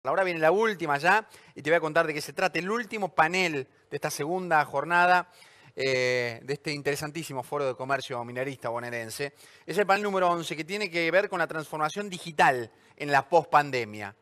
Ahora viene la última ya y te voy a contar de qué se trata. El último panel de esta segunda jornada de este interesantísimo foro de comercio minorista bonaerense es el panel número 11 que tiene que ver con la transformación digital en la pospandemia.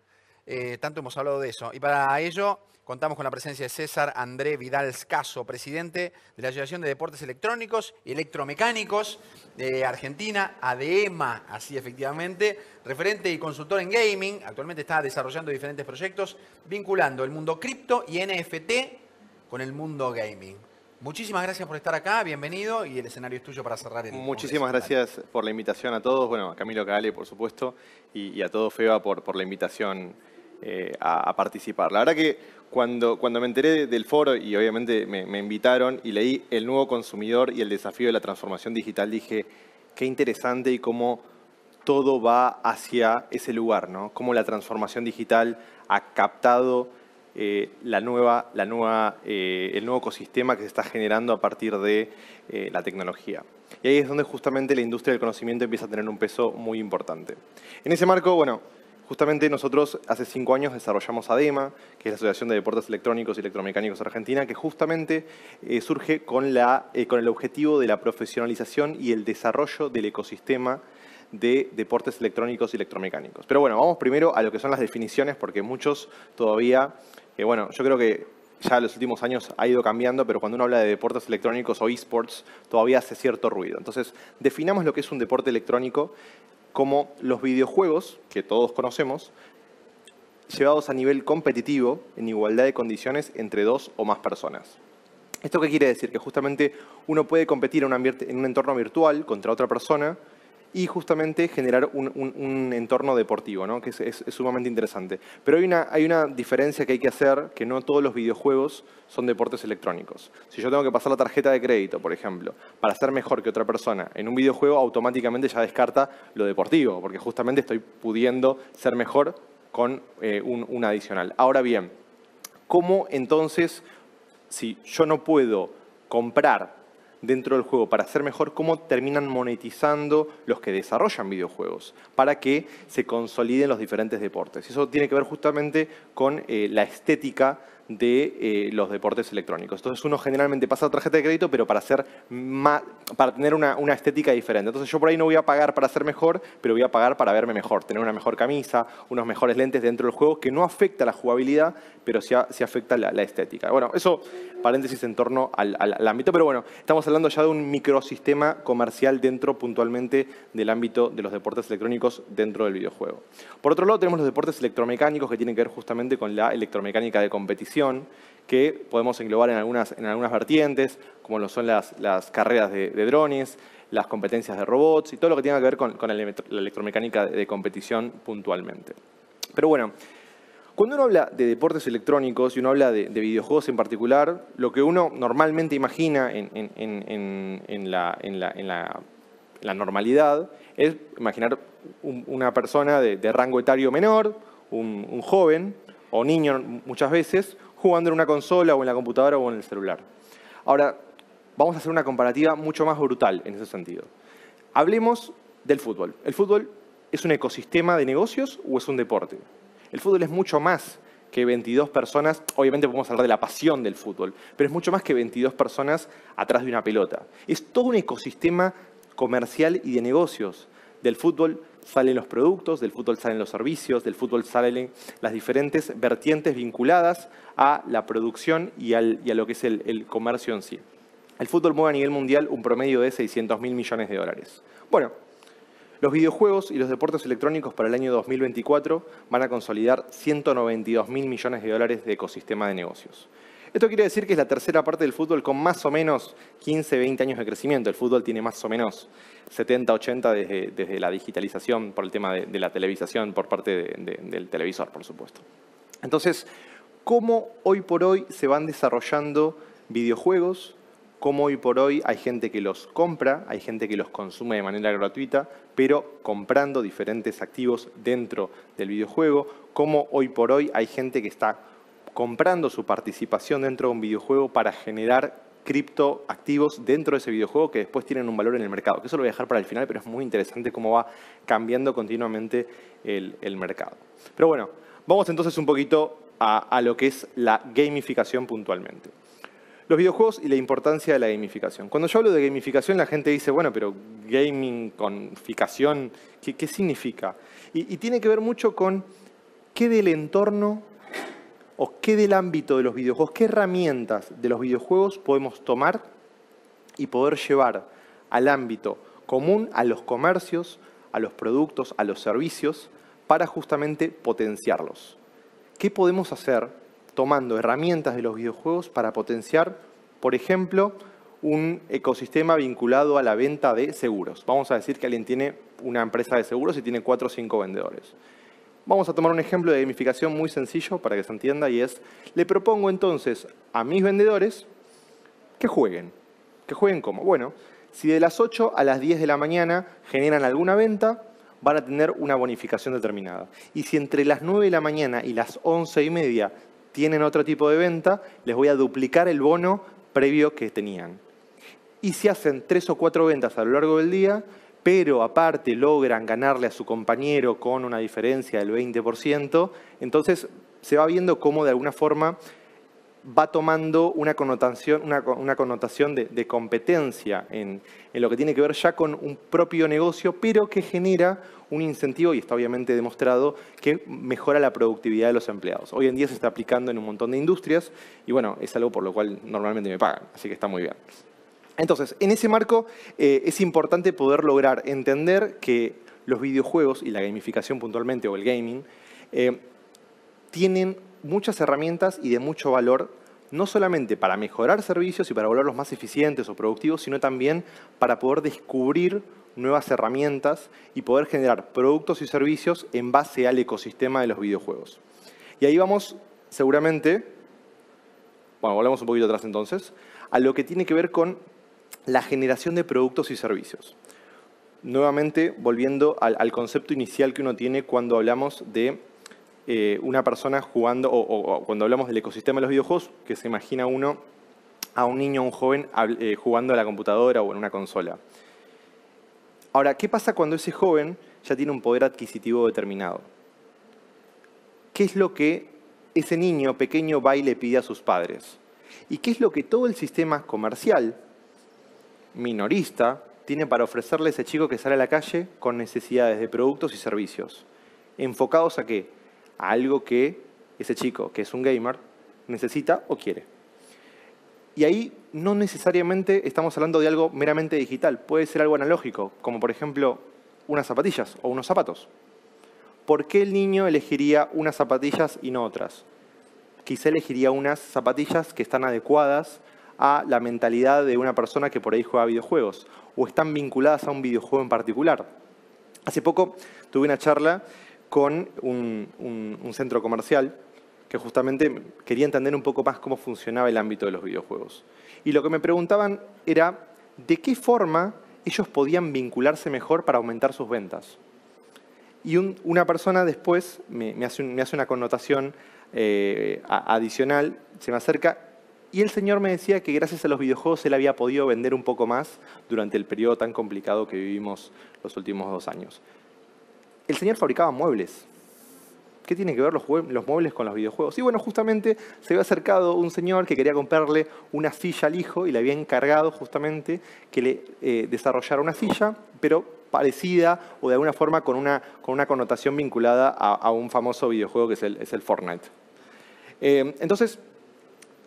Tanto hemos hablado de eso. Y para ello contamos con la presencia de César André Vidal Scaso, presidente de la Asociación de Deportes Electrónicos y Electromecánicos de Argentina, ADEMA, así efectivamente, referente y consultor en gaming. Actualmente está desarrollando diferentes proyectos vinculando el mundo cripto y NFT con el mundo gaming. Muchísimas gracias por estar acá, bienvenido, y el escenario es tuyo para cerrar el Muchísimas congreso. gracias por la invitación a todos, bueno, a Camilo Cagale, por supuesto, y a todo FEBA por la invitación a participar. La verdad que cuando me enteré del foro y obviamente me invitaron y leí El nuevo consumidor y el desafío de la transformación digital, dije, qué interesante y cómo todo va hacia ese lugar, ¿no? Cómo la transformación digital ha captado el nuevo ecosistema que se está generando a partir de la tecnología. Y ahí es donde justamente la industria del conocimiento empieza a tener un peso muy importante. En ese marco, bueno, justamente nosotros hace 5 años desarrollamos ADEMA, que es la Asociación de Deportes Electrónicos y Electromecánicos Argentina, que justamente surge con el objetivo de la profesionalización y el desarrollo del ecosistema de deportes electrónicos y electromecánicos. Pero bueno, vamos primero a lo que son las definiciones, porque muchos todavía, bueno, yo creo que ya en los últimos años ha ido cambiando, pero cuando uno habla de deportes electrónicos o esports, todavía hace cierto ruido. Entonces, definamos lo que es un deporte electrónico como los videojuegos, que todos conocemos, llevados a nivel competitivo, en igualdad de condiciones, entre 2 o más personas. ¿Esto qué quiere decir? Que justamente uno puede competir en un entorno virtual contra otra persona y justamente generar un entorno deportivo, ¿no? Que es sumamente interesante. Pero hay una diferencia que hay que hacer, que no todos los videojuegos son deportes electrónicos. Si yo tengo que pasar la tarjeta de crédito, por ejemplo, para ser mejor que otra persona en un videojuego, automáticamente ya descarta lo deportivo, porque justamente estoy pudiendo ser mejor con un adicional. Ahora bien, ¿cómo entonces, si yo no puedo comprar dentro del juego para ser mejor, cómo terminan monetizando los que desarrollan videojuegos para que se consoliden los diferentes deportes? Eso tiene que ver justamente con la estética de los deportes electrónicos. Entonces uno generalmente pasa la tarjeta de crédito, pero para tener una estética diferente. Entonces yo por ahí no voy a pagar para ser mejor, pero voy a pagar para verme mejor, tener una mejor camisa, unos mejores lentes dentro del juego, que no afecta la jugabilidad, pero sí afecta la estética. Bueno, eso paréntesis en torno al ámbito, pero bueno, estamos hablando ya de un microsistema comercial dentro puntualmente del ámbito de los deportes electrónicos dentro del videojuego. Por otro lado, tenemos los deportes electromecánicos que tienen que ver justamente con la electromecánica de competición, que podemos englobar en algunas vertientes, como lo son las carreras de drones, las competencias de robots y todo lo que tenga que ver con la electromecánica de competición puntualmente. Pero bueno, cuando uno habla de deportes electrónicos y uno habla de videojuegos en particular, lo que uno normalmente imagina en la normalidad es imaginar una persona de rango etario menor, un joven o niño muchas veces, jugando en una consola o en la computadora o en el celular. Ahora, vamos a hacer una comparativa mucho más brutal en ese sentido. Hablemos del fútbol. ¿El fútbol es un ecosistema de negocios o es un deporte? El fútbol es mucho más que 22 personas, obviamente podemos hablar de la pasión del fútbol, pero es mucho más que 22 personas atrás de una pelota. Es todo un ecosistema comercial y de negocios. Del fútbol salen los productos, del fútbol salen los servicios, del fútbol salen las diferentes vertientes vinculadas a la producción y a lo que es el comercio en sí. El fútbol mueve a nivel mundial un promedio de 600.000 millones de dólares. Bueno, los videojuegos y los deportes electrónicos para el año 2024 van a consolidar 192.000 millones de dólares de ecosistema de negocios. Esto quiere decir que es la tercera parte del fútbol con más o menos 15, 20 años de crecimiento. El fútbol tiene más o menos 70, 80 desde la digitalización por el tema de la televisación, por parte del televisor, por supuesto. Entonces, ¿cómo hoy por hoy se van desarrollando videojuegos? ¿Cómo hoy por hoy hay gente que los compra, hay gente que los consume de manera gratuita, pero comprando diferentes activos dentro del videojuego? ¿Cómo hoy por hoy hay gente que está comprando su participación dentro de un videojuego para generar criptoactivos dentro de ese videojuego que después tienen un valor en el mercado? Que eso lo voy a dejar para el final, pero es muy interesante cómo va cambiando continuamente el mercado. Pero bueno, Vamos entonces un poquito a lo que es la gamificación puntualmente. Los videojuegos y la importancia de la gamificación. Cuando yo hablo de gamificación, la gente dice, bueno, pero gaming con ficación, ¿qué significa? Y tiene que ver mucho con qué del entorno o qué del ámbito de los videojuegos, qué herramientas de los videojuegos podemos tomar y poder llevar al ámbito común, a los comercios, a los productos, a los servicios, para justamente potenciarlos. ¿Qué podemos hacer tomando herramientas de los videojuegos para potenciar, por ejemplo, un ecosistema vinculado a la venta de seguros? Vamos a decir que alguien tiene una empresa de seguros y tiene 4 o 5 vendedores. Vamos a tomar un ejemplo de gamificación muy sencillo para que se entienda y es, le propongo entonces a mis vendedores que jueguen. ¿Que jueguen cómo? Bueno, si de las 8 a las 10 de la mañana generan alguna venta, van a tener una bonificación determinada. Y si entre las 9 de la mañana y las 11:30 tienen otro tipo de venta, les voy a duplicar el bono previo que tenían. Y si hacen 3 o 4 ventas a lo largo del día, pero aparte logran ganarle a su compañero con una diferencia del 20%, entonces se va viendo cómo de alguna forma va tomando una connotación de competencia en lo que tiene que ver ya con un propio negocio, pero que genera un incentivo, y está obviamente demostrado, que mejora la productividad de los empleados. Hoy en día se está aplicando en un montón de industrias y bueno, es algo por lo cual normalmente me pagan, así que está muy bien. Entonces, en ese marco es importante poder lograr entender que los videojuegos y la gamificación puntualmente, o el gaming, tienen muchas herramientas y de mucho valor, no solamente para mejorar servicios y para volverlos más eficientes o productivos, sino también para poder descubrir nuevas herramientas y poder generar productos y servicios en base al ecosistema de los videojuegos. Y ahí vamos seguramente, bueno, volvemos un poquito atrás entonces, a lo que tiene que ver con la generación de productos y servicios. Nuevamente, volviendo al concepto inicial que uno tiene cuando hablamos de una persona jugando, o cuando hablamos del ecosistema de los videojuegos, que se imagina uno a un niño o un joven jugando a la computadora o en una consola. Ahora, ¿qué pasa cuando ese joven ya tiene un poder adquisitivo determinado? ¿Qué es lo que ese niño pequeño va y le pide a sus padres? ¿Y qué es lo que todo el sistema comercial minorista tiene para ofrecerle a ese chico que sale a la calle con necesidades de productos y servicios? ¿Enfocados a qué? A algo que ese chico, que es un gamer, necesita o quiere. Y ahí no necesariamente estamos hablando de algo meramente digital. Puede ser algo analógico, como por ejemplo unas zapatillas o unos zapatos. ¿Por qué el niño elegiría unas zapatillas y no otras? Quizá elegiría unas zapatillas que están adecuadas a la mentalidad de una persona que por ahí juega videojuegos o están vinculadas a un videojuego en particular. Hace poco tuve una charla con un centro comercial que justamente quería entender un poco más cómo funcionaba el ámbito de los videojuegos. Y lo que me preguntaban era de qué forma ellos podían vincularse mejor para aumentar sus ventas. Y una persona después me hace una connotación adicional, se me acerca, y el señor me decía que gracias a los videojuegos él había podido vender un poco más durante el periodo tan complicado que vivimos los últimos 2 años. El señor fabricaba muebles. ¿Qué tiene que ver los muebles con los videojuegos? Y bueno, justamente se había acercado un señor que quería comprarle una silla al hijo y le había encargado justamente que le desarrollara una silla, pero parecida o de alguna forma con una connotación vinculada a un famoso videojuego que es el Fortnite. Entonces,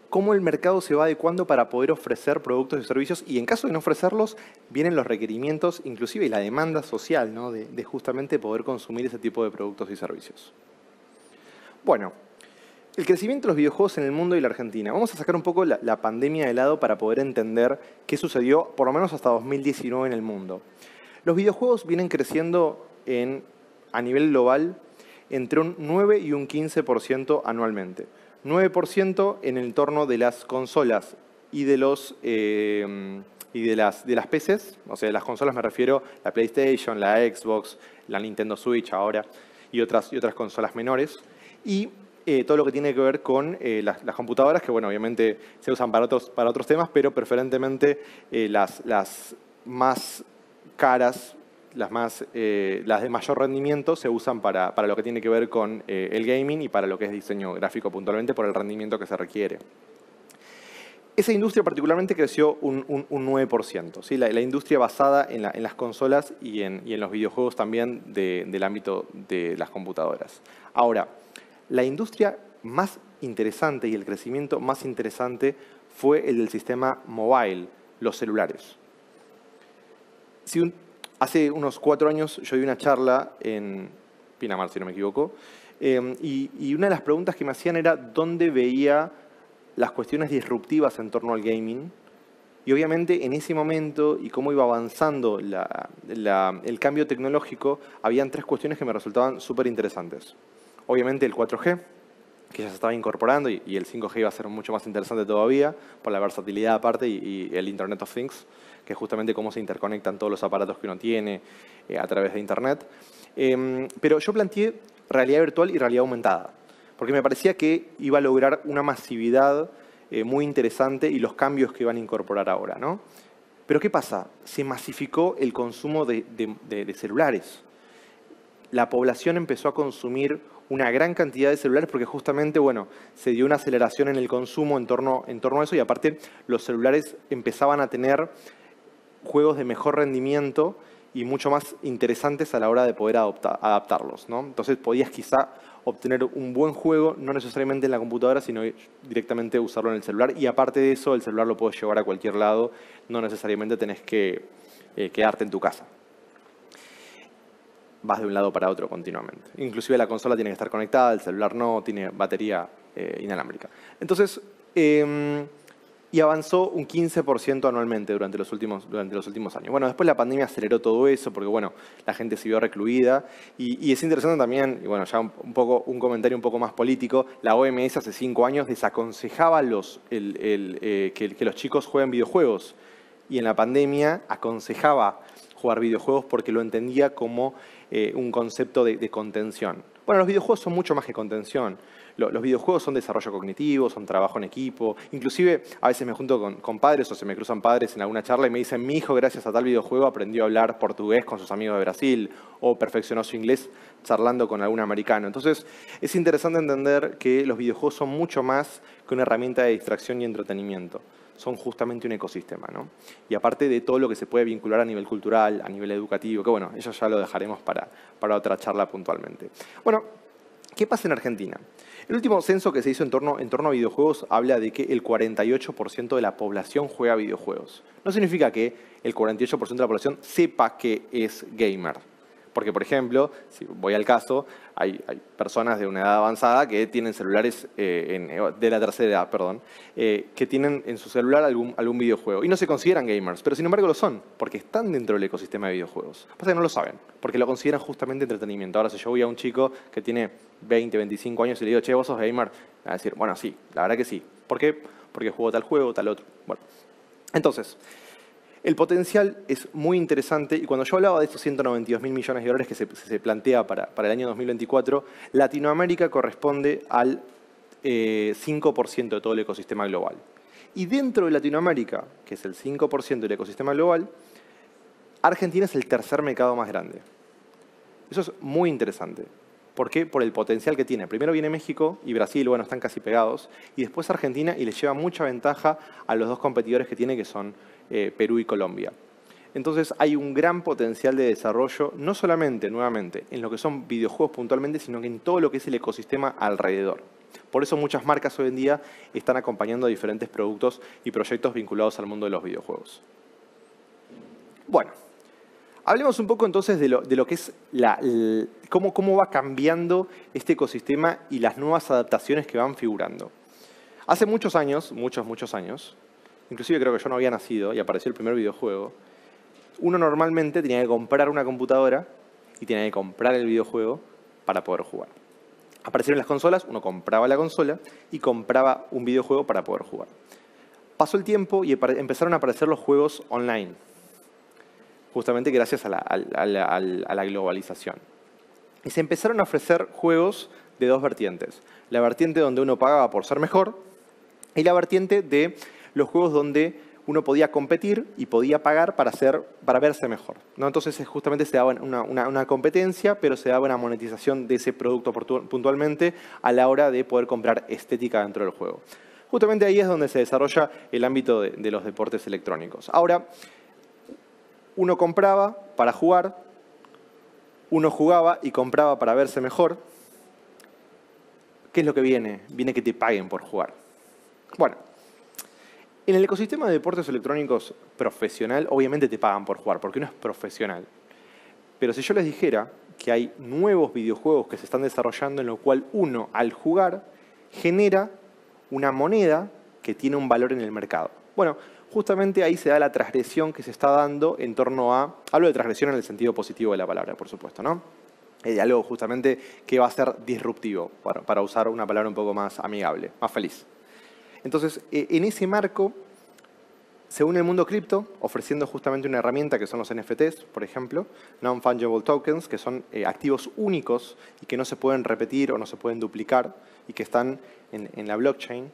¿cómo el mercado se va adecuando para poder ofrecer productos y servicios? Y en caso de no ofrecerlos, vienen los requerimientos, inclusive y la demanda social, ¿no? de justamente poder consumir ese tipo de productos y servicios. Bueno, el crecimiento de los videojuegos en el mundo y la Argentina. Vamos a sacar un poco la pandemia de lado para poder entender qué sucedió, por lo menos hasta 2019 en el mundo. Los videojuegos vienen creciendo a nivel global entre un 9 y un 15% anualmente. 9% en el entorno de las consolas y de las PCs, o sea, de las consolas me refiero a la PlayStation, la Xbox, la Nintendo Switch ahora y otras consolas menores. Y todo lo que tiene que ver con las computadoras, que bueno, obviamente se usan para otros temas, pero preferentemente las más caras, de mayor rendimiento se usan para lo que tiene que ver con el gaming y para lo que es diseño gráfico puntualmente por el rendimiento que se requiere. Esa industria particularmente creció un 9%. ¿Sí? La industria basada en las consolas y en los videojuegos también del ámbito de las computadoras. Ahora, la industria más interesante y el crecimiento más interesante fue el del sistema mobile, los celulares. Hace unos 4 años yo di una charla en Pinamar, si no me equivoco, y una de las preguntas que me hacían era dónde veía las cuestiones disruptivas en torno al gaming. Y obviamente en ese momento y cómo iba avanzando el cambio tecnológico, habían 3 cuestiones que me resultaban súper interesantes. Obviamente el 4G, que ya se estaba incorporando, y el 5G iba a ser mucho más interesante todavía, por la versatilidad aparte y el Internet of Things, que es justamente cómo se interconectan todos los aparatos que uno tiene a través de Internet. Pero yo planteé realidad virtual y realidad aumentada, porque me parecía que iba a lograr una masividad muy interesante y los cambios que van a incorporar ahora, ¿no? Pero ¿qué pasa? Se masificó el consumo de celulares. La población empezó a consumir una gran cantidad de celulares porque justamente, bueno, se dio una aceleración en el consumo en torno a eso y aparte los celulares empezaban a tener juegos de mejor rendimiento y mucho más interesantes a la hora de poder adaptarlos, ¿no? Entonces podías quizá obtener un buen juego, no necesariamente en la computadora, sino directamente usarlo en el celular. Y aparte de eso, el celular lo puedes llevar a cualquier lado, no necesariamente tenés que quedarte en tu casa. Vas de un lado para otro continuamente. Inclusive la consola tiene que estar conectada, el celular no, tiene batería inalámbrica. Entonces, y avanzó un 15% anualmente durante los últimos años. Bueno, después la pandemia aceleró todo eso porque, bueno, la gente se vio recluida. Y es interesante también, y bueno, ya un comentario un poco más político, la OMS hace 5 años desaconsejaba que los chicos jueguen videojuegos. Y en la pandemia aconsejaba jugar videojuegos porque lo entendía como un concepto de contención. Bueno, los videojuegos son mucho más que contención. Los videojuegos son desarrollo cognitivo, son trabajo en equipo. Inclusive, a veces me junto con padres o se me cruzan padres en alguna charla y me dicen, mi hijo, gracias a tal videojuego, aprendió a hablar portugués con sus amigos de Brasil o perfeccionó su inglés charlando con algún americano. Entonces, es interesante entender que los videojuegos son mucho más que una herramienta de distracción y entretenimiento. Son justamente un ecosistema, ¿no? Y aparte de todo lo que se puede vincular a nivel cultural, a nivel educativo, que bueno, eso ya lo dejaremos para otra charla puntualmente. Bueno, ¿qué pasa en Argentina? El último censo que se hizo en torno a videojuegos habla de que el 48% de la población juega videojuegos. No significa que el 48% de la población sepa que es gamer. Porque, por ejemplo, si voy al caso, hay personas de una edad avanzada que tienen celulares, de la tercera edad, perdón, que tienen en su celular algún videojuego. Y no se consideran gamers, pero sin embargo lo son, porque están dentro del ecosistema de videojuegos. Pasa que no lo saben, porque lo consideran justamente entretenimiento. Ahora, si yo voy a un chico que tiene 20, 25 años y le digo, che, ¿vos sos gamer? Va a decir, bueno, sí, la verdad que sí. ¿Por qué? Porque juego tal juego, tal otro. Bueno, entonces, el potencial es muy interesante y cuando yo hablaba de estos 192.000 millones de dólares que se plantea para el año 2024, Latinoamérica corresponde al 5% de todo el ecosistema global. Y dentro de Latinoamérica, que es el 5% del ecosistema global, Argentina es el tercer mercado más grande. Eso es muy interesante. ¿Por qué? Por el potencial que tiene. Primero viene México y Brasil, bueno, están casi pegados. Y después Argentina y le lleva mucha ventaja a los dos competidores que tiene, que son Perú y Colombia. Entonces hay un gran potencial de desarrollo, no solamente, nuevamente, en lo que son videojuegos puntualmente, sino que en todo lo que es el ecosistema alrededor. Por eso muchas marcas hoy en día están acompañando a diferentes productos y proyectos vinculados al mundo de los videojuegos. Bueno. Hablemos un poco entonces de lo que es cómo va cambiando este ecosistema y las nuevas adaptaciones que van figurando. Hace muchos años, muchos años, inclusive creo que yo no había nacido y apareció el primer videojuego, uno normalmente tenía que comprar una computadora y tenía que comprar el videojuego para poder jugar. Aparecieron las consolas, uno compraba la consola y compraba un videojuego para poder jugar. Pasó el tiempo y empezaron a aparecer los juegos online. Justamente gracias a la globalización. Y se empezaron a ofrecer juegos de dos vertientes. La vertiente donde uno pagaba por ser mejor y la vertiente de los juegos donde uno podía competir y podía pagar para verse mejor, ¿no? Entonces justamente se daba una competencia, pero se daba una monetización de ese producto puntualmente a la hora de poder comprar estética dentro del juego. Justamente ahí es donde se desarrolla el ámbito de los deportes electrónicos. Ahora, uno compraba para jugar, uno jugaba y compraba para verse mejor. ¿Qué es lo que viene? Viene que te paguen por jugar. Bueno, en el ecosistema de deportes electrónicos profesional, obviamente te pagan por jugar, porque uno es profesional. Pero si yo les dijera que hay nuevos videojuegos que se están desarrollando en lo cual uno, al jugar, genera una moneda que tiene un valor en el mercado. Bueno, justamente ahí se da la transgresión que se está dando en torno a... Hablo de transgresión en el sentido positivo de la palabra, por supuesto, ¿no? De algo justamente que va a ser disruptivo, para usar una palabra un poco más amigable, más feliz. Entonces, en ese marco, se une el mundo cripto, ofreciendo justamente una herramienta que son los NFTs, por ejemplo, Non-Fungible Tokens, que son activos únicos y que no se pueden repetir o no se pueden duplicar y que están en la blockchain.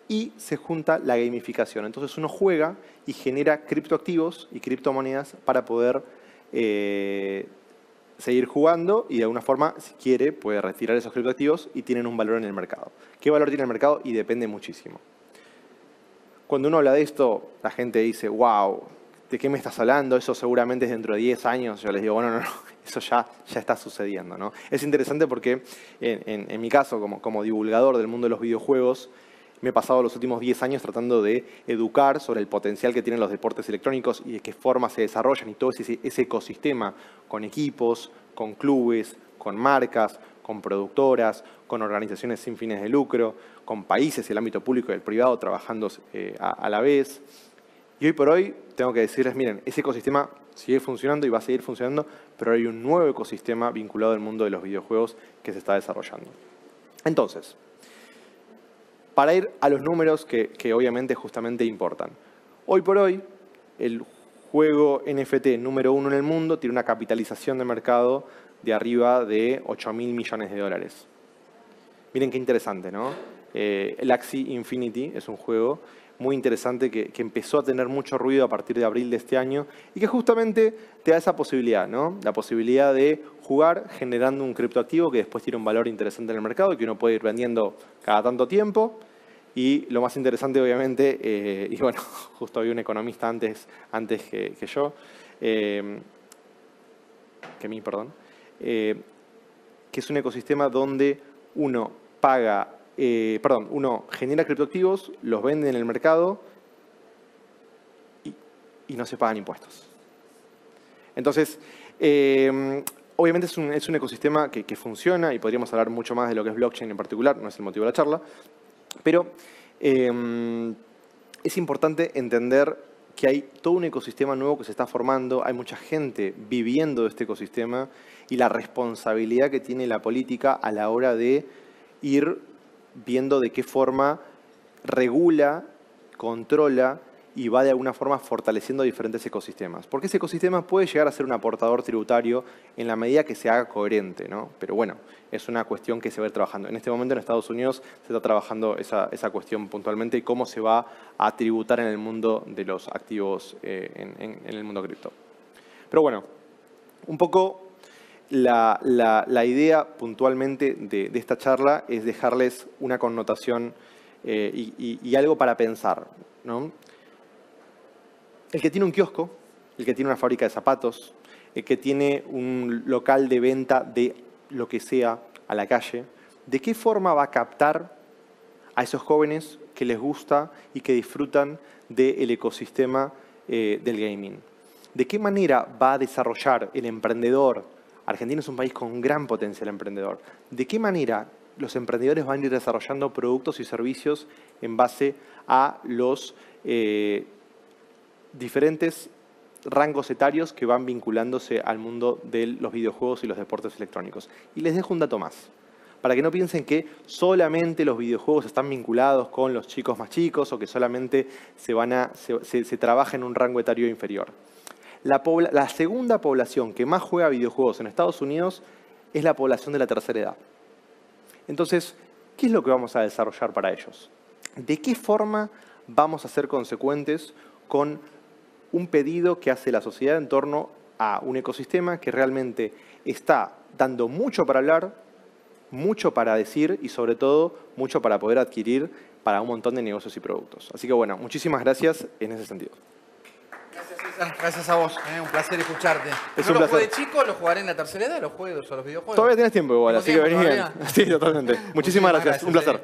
Y se junta la gamificación. Entonces uno juega y genera criptoactivos y criptomonedas para poder seguir jugando y de alguna forma, si quiere, puede retirar esos criptoactivos y tienen un valor en el mercado. ¿Qué valor tiene el mercado? Y depende muchísimo. Cuando uno habla de esto, la gente dice, wow, ¿de qué me estás hablando? Eso seguramente es dentro de 10 años. Yo les digo, bueno, no, eso ya está sucediendo, ¿no? Es interesante porque en mi caso, como divulgador del mundo de los videojuegos, me he pasado los últimos 10 años tratando de educar sobre el potencial que tienen los deportes electrónicos y de qué forma se desarrollan y todo ese ecosistema con equipos, con clubes, con marcas, con productoras, con organizaciones sin fines de lucro, con países, el ámbito público y el privado trabajando a la vez. Y hoy por hoy tengo que decirles, miren, ese ecosistema sigue funcionando y va a seguir funcionando, pero hay un nuevo ecosistema vinculado al mundo de los videojuegos que se está desarrollando. Entonces, para ir a los números que obviamente justamente importan. Hoy por hoy, el juego NFT número 1 en el mundo tiene una capitalización de mercado de arriba de 8.000 millones de dólares. Miren qué interesante, ¿no? El Axie Infinity es un juego muy interesante que empezó a tener mucho ruido a partir de abril de este año y que justamente te da esa posibilidad, ¿no? La posibilidad de jugar generando un criptoactivo que después tiene un valor interesante en el mercado y que uno puede ir vendiendo cada tanto tiempo. Y lo más interesante, obviamente, y bueno, justo había un economista antes que yo, que es un ecosistema donde uno uno genera criptoactivos, los vende en el mercado y no se pagan impuestos. Entonces, obviamente es un ecosistema que funciona y podríamos hablar mucho más de lo que es blockchain en particular, no es el motivo de la charla, pero es importante entender que hay todo un ecosistema nuevo que se está formando, hay mucha gente viviendo de este ecosistema y la responsabilidad que tiene la política a la hora de ir viendo de qué forma regula, controla y va de alguna forma fortaleciendo diferentes ecosistemas. Porque ese ecosistema puede llegar a ser un aportador tributario en la medida que se haga coherente, ¿no? Pero bueno, es una cuestión que se va a ir trabajando. En este momento en Estados Unidos se está trabajando esa cuestión puntualmente y cómo se va a tributar en el mundo de los activos en el mundo cripto. Pero bueno, un poco la idea puntualmente de esta charla es dejarles una connotación y algo para pensar, ¿no? El que tiene un kiosco, el que tiene una fábrica de zapatos, el que tiene un local de venta de lo que sea a la calle, ¿de qué forma va a captar a esos jóvenes que les gusta y que disfrutan del ecosistema del gaming? ¿De qué manera va a desarrollar el emprendedor? Argentina es un país con gran potencial emprendedor. ¿De qué manera los emprendedores van a ir desarrollando productos y servicios en base a los diferentes rangos etarios que van vinculándose al mundo de los videojuegos y los deportes electrónicos? Y les dejo un dato más, para que no piensen que solamente los videojuegos están vinculados con los chicos más chicos o que solamente se trabaja en un rango etario inferior. La segunda población que más juega videojuegos en Estados Unidos es la población de la tercera edad. Entonces, ¿qué es lo que vamos a desarrollar para ellos? ¿De qué forma vamos a ser consecuentes con un pedido que hace la sociedad en torno a un ecosistema que realmente está dando mucho para hablar, mucho para decir y sobre todo mucho para poder adquirir para un montón de negocios y productos. Así que bueno, muchísimas gracias en ese sentido. Gracias, César. Gracias a vos. Un placer escucharte. Es ¿No un lo jugué placer. de chico? ¿Lo jugaré en la tercera edad? ¿Los juegos o los videojuegos? Todavía tienes tiempo igual, ¿Tengo así que tiempo venís bien. todavía? Sí, totalmente. Muchísimas gracias. Un placer.